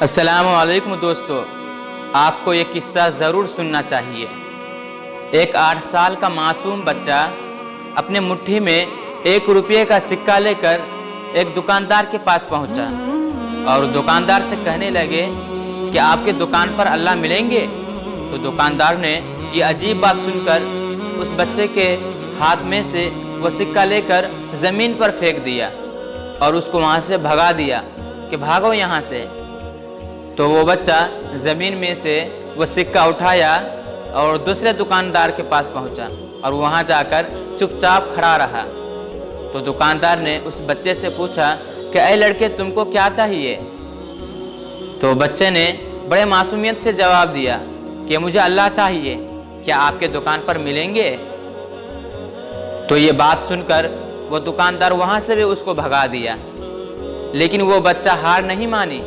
السلام علیکم دوستو، آپ کو یہ قصہ ضرور سننا چاہیے۔ ایک 8 سال کا معصوم بچہ اپنے مٹھی میں 1 روپے کا سکہ لے کر ایک دکاندار کے پاس پہنچا اور دکاندار سے کہنے لگے کہ آپ کے دکان پر اللہ ملیں گے؟ تو دکاندار نے یہ عجیب بات سن کر اس بچے کے ہاتھ میں سے وہ سکہ لے کر زمین پر پھینک دیا اور اس کو وہاں سے بھگا دیا کہ بھاگو یہاں سے۔ تو وہ بچہ زمین میں سے وہ سکہ اٹھایا اور دوسرے دکاندار کے پاس پہنچا اور وہاں جا کر چپ چاپ کھڑا رہا۔ تو دکاندار نے اس بچے سے پوچھا کہ اے لڑکے، تم کو کیا چاہیے؟ تو بچے نے بڑے معصومیت سے جواب دیا کہ مجھے اللہ چاہیے، کیا آپ کے دکان پر ملیں گے؟ تو یہ بات سن کر وہ دکاندار وہاں سے بھی اس کو بھگا دیا، لیکن وہ بچہ ہار نہیں مانی،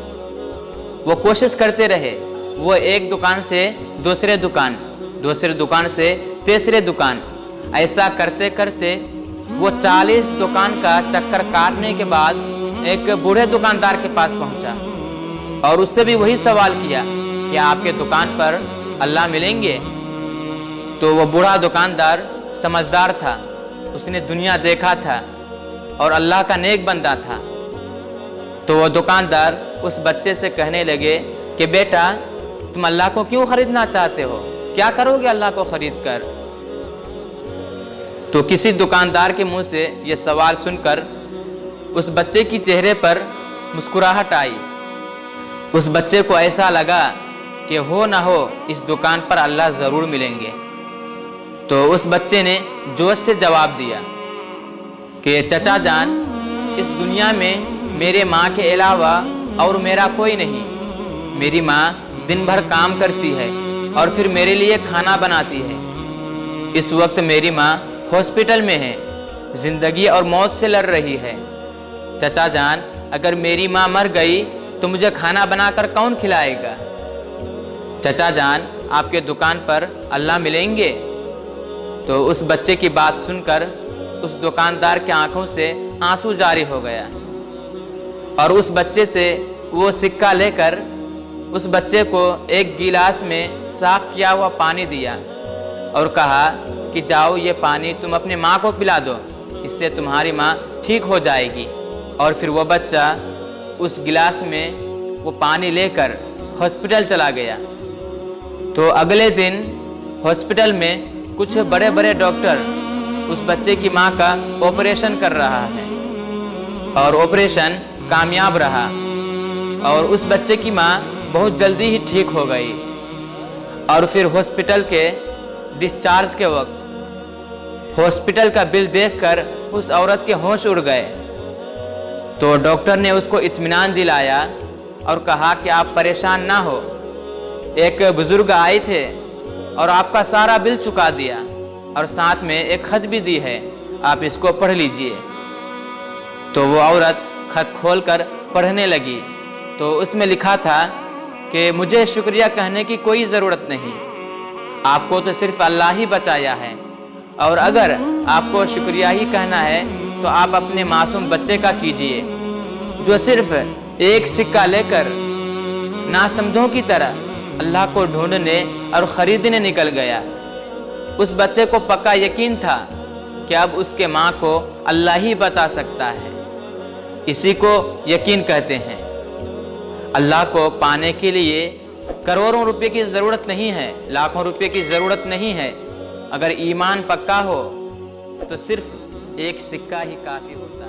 وہ کوشش کرتے رہے۔ وہ ایک دکان سے دوسرے دکان سے تیسرے دکان، ایسا کرتے کرتے وہ 40 دکان کا چکر کاٹنے کے بعد ایک بوڑھے دکاندار کے پاس پہنچا اور اس سے بھی وہی سوال کیا کہ آپ کے دکان پر اللہ ملیں گے؟ تو وہ بوڑھا دکاندار سمجھدار تھا، اس نے دنیا دیکھا تھا اور اللہ کا نیک بندہ تھا۔ تو وہ دکاندار اس بچے سے کہنے لگے کہ بیٹا، تم اللہ کو کیوں خریدنا چاہتے ہو؟ کیا کرو گے اللہ کو خرید کر؟ تو کسی دکاندار کے منہ سے یہ سوال سن کر اس بچے کی چہرے پر مسکراہٹ آئی۔ اس بچے کو ایسا لگا کہ ہو نہ ہو اس دکان پر اللہ ضرور ملیں گے۔ تو اس بچے نے جوش سے جواب دیا کہ چچا جان، اس دنیا میں میرے ماں کے علاوہ اور میرا کوئی نہیں۔ میری ماں دن بھر کام کرتی ہے اور پھر میرے لیے کھانا بناتی ہے۔ اس وقت میری ماں ہاسپٹل میں ہے، زندگی اور موت سے لڑ رہی ہے۔ چچا جان، اگر میری ماں مر گئی تو مجھے کھانا بنا کر کون کھلائے گا؟ چچا جان، آپ کے دکان پر اللہ ملیں گے؟ تو اس بچے کی بات سن کر اس دکاندار کی آنکھوں سے آنسو جاری ہو گیا اور اس بچے سے وہ سکہ لے کر اس بچے کو ایک گلاس میں صاف کیا ہوا پانی دیا اور کہا کہ جاؤ، یہ پانی تم اپنے ماں کو پلا دو، اس سے تمہاری ماں ٹھیک ہو جائے گی۔ اور پھر وہ بچہ اس گلاس میں وہ پانی لے کر ہاسپٹل چلا گیا۔ تو اگلے دن ہاسپٹل میں کچھ بڑے بڑے ڈاکٹر اس بچے کی ماں کا آپریشن کر رہا ہے اور آپریشن کامیاب رہا اور اس بچے کی ماں بہت جلدی ہی ٹھیک ہو گئی۔ اور پھر ہاسپٹل کے ڈسچارج کے وقت ہاسپٹل کا بل دیکھ کر اس عورت کے ہوش اڑ گئے۔ تو ڈاکٹر نے اس کو اطمینان دلایا اور کہا کہ آپ پریشان نہ ہو، ایک بزرگ آئے تھے اور آپ کا سارا بل چکا دیا اور ساتھ میں ایک خط بھی دی ہے، آپ اس کو پڑھ لیجئے۔ تو وہ عورت خط کھول کر پڑھنے لگی تو اس میں لکھا تھا کہ مجھے شکریہ کہنے کی کوئی ضرورت نہیں، آپ کو تو صرف اللہ ہی بچایا ہے، اور اگر آپ کو شکریہ ہی کہنا ہے تو آپ اپنے معصوم بچے کا کیجئے جو صرف ایک سکہ لے کر ناسمجھوں کی طرح اللہ کو ڈھونڈنے اور خریدنے نکل گیا۔ اس بچے کو پکا یقین تھا کہ اب اس کے ماں کو اللہ ہی بچا سکتا ہے۔ اسی کو یقین کہتے ہیں۔ اللہ کو پانے کے لیے کروڑوں روپے کی ضرورت نہیں ہے، لاکھوں روپے کی ضرورت نہیں ہے۔ اگر ایمان پکا ہو تو صرف ایک سکہ ہی کافی ہوتا ہے۔